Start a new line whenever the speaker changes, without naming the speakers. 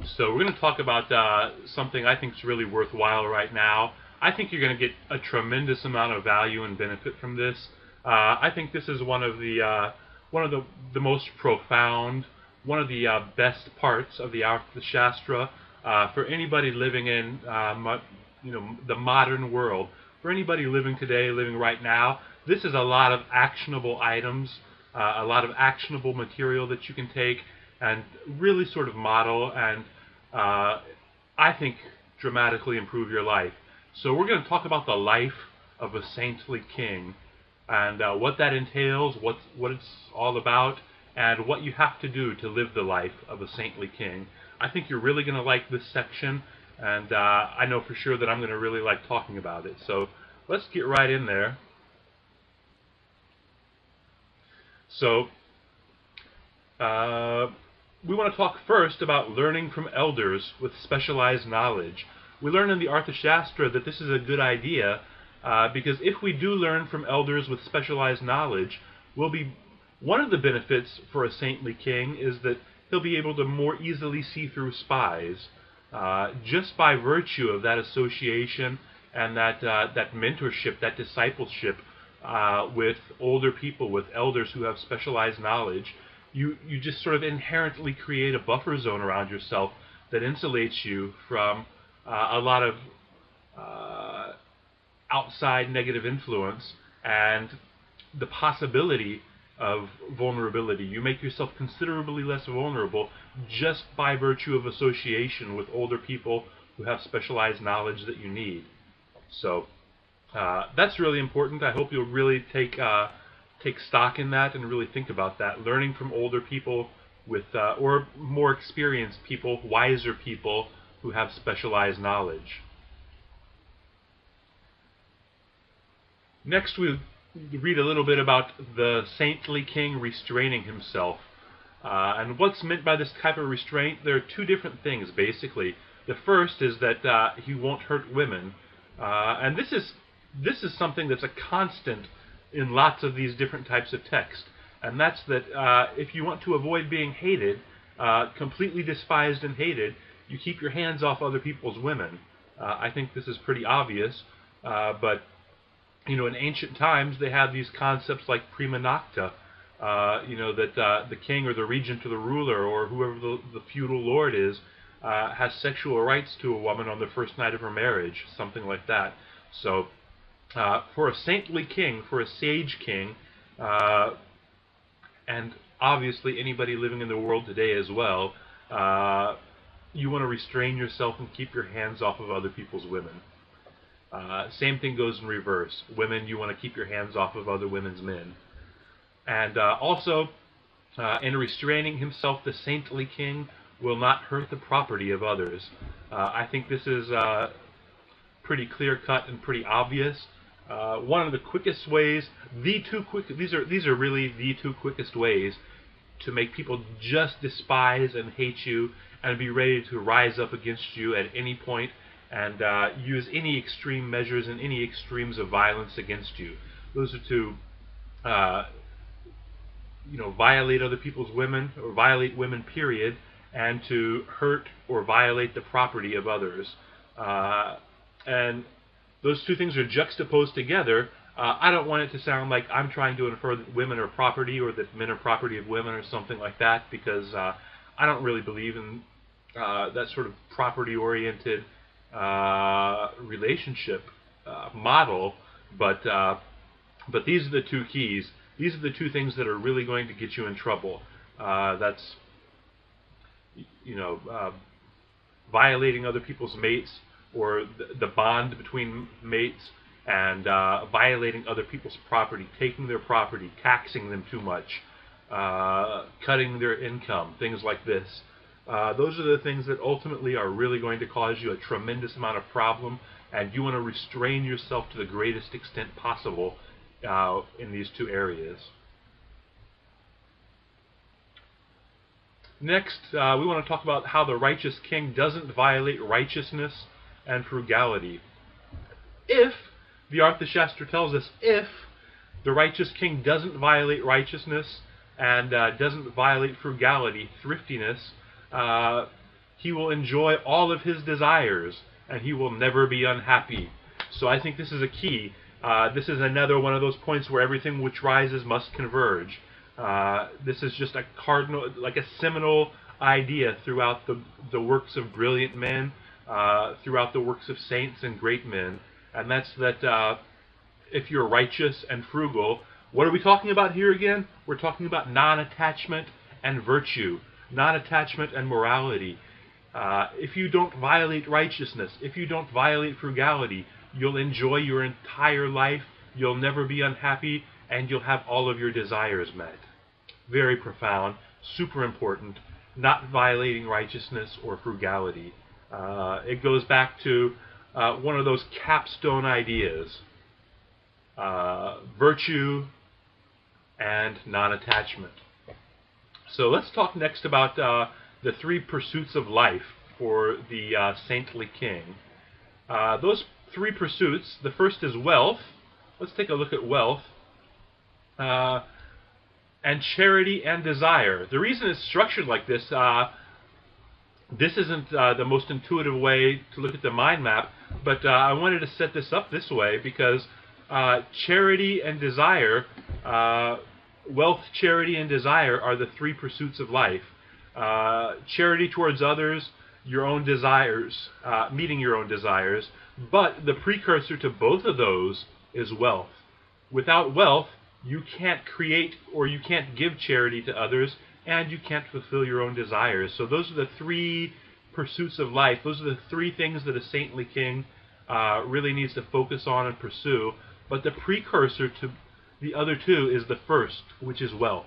So we're going to talk about something I think is really worthwhile right now. I think you're going to get a tremendous amount of value and benefit from this. I think this is one of the most profound, one of the best parts of the Arthashastra for anybody living in the modern world. For anybody living today, living right now, this is a lot of actionable items, a lot of actionable material that you can take and really sort of model and I think dramatically improve your life. So we're going to talk about the life of a saintly king and what that entails, what it's all about, and what you have to do to live the life of a saintly king. I think you're really going to like this section, and I know for sure that I'm going to really like talking about it. So let's get right in there. So we want to talk first about learning from elders with specialized knowledge. We learn in the Arthashastra that this is a good idea because if we do learn from elders with specialized knowledge, one of the benefits for a saintly king is that he'll be able to more easily see through spies just by virtue of that association and that mentorship, that discipleship with older people, with elders who have specialized knowledge. You just sort of inherently create a buffer zone around yourself that insulates you from a lot of outside negative influence and the possibility of vulnerability. You make yourself considerably less vulnerable just by virtue of association with older people who have specialized knowledge that you need. So that's really important. I hope you'll really take stock in that and really think about that. Learning from older people with or more experienced people, wiser people who have specialized knowledge. Next, we read a little bit about the saintly king restraining himself. And what's meant by this type of restraint? There are two different things, basically. The first is that he won't hurt women. And this is something that's a constant in lots of these different types of text. And that's that if you want to avoid being hated, completely despised and hated, you keep your hands off other people's women. I think this is pretty obvious, but in ancient times they had these concepts like prima nocta, that the king or the regent or the ruler or whoever the feudal lord is has sexual rights to a woman on the first night of her marriage, something like that. So for a saintly king, for a sage king, and obviously anybody living in the world today as well, you want to restrain yourself and keep your hands off of other people's women. Same thing goes in reverse. Women, you want to keep your hands off of other women's men. And also, in restraining himself, the saintly king will not hurt the property of others. I think this is pretty clear-cut and pretty obvious. One of the quickest ways, these are really the two quickest ways to make people just despise and hate you and be ready to rise up against you at any point and use any extreme measures and any extremes of violence against you. Those are to violate other people's women, or violate women, period, and to hurt or violate the property of others. And those two things are juxtaposed together. I don't want it to sound like I'm trying to infer that women are property or that men are property of women or something like that, because I don't really believe in that sort of property-oriented relationship model. But these are the two keys. These are the two things that are really going to get you in trouble. That's violating other people's mates, or the bond between mates, and violating other people's property, taking their property, taxing them too much, cutting their income, things like this. Those are the things that ultimately are really going to cause you a tremendous amount of problem, and you want to restrain yourself to the greatest extent possible in these two areas. Next, we want to talk about how the righteous king doesn't violate righteousness and frugality. If, the Arthashastra tells us, if the righteous king doesn't violate righteousness and doesn't violate frugality, thriftiness, he will enjoy all of his desires, and he will never be unhappy. So I think this is a key. This is another one of those points where everything which rises must converge. This is just a cardinal, like a seminal idea throughout the works of brilliant men, throughout the works of saints and great men, and that's that if you're righteous and frugal, what are we talking about here again? We're talking about non-attachment and virtue, non-attachment and morality. If you don't violate righteousness, if you don't violate frugality, you'll enjoy your entire life, you'll never be unhappy, and you'll have all of your desires met. Very profound, super important, not violating righteousness or frugality. It goes back to one of those capstone ideas, virtue and non-attachment. So let's talk next about the three pursuits of life for the saintly king. Those three pursuits, the first is wealth. Let's take a look at wealth. And charity and desire. The reason it's structured like this, this isn't the most intuitive way to look at the mind map, but I wanted to set this up this way because charity and desire, wealth, charity, and desire are the three pursuits of life. Charity towards others, your own desires, meeting your own desires, but the precursor to both of those is wealth. Without wealth, you can't create or you can't give charity to others, and you can't fulfill your own desires. So those are the three pursuits of life. Those are the three things that a saintly king really needs to focus on and pursue. But the precursor to the other two is the first, which is wealth.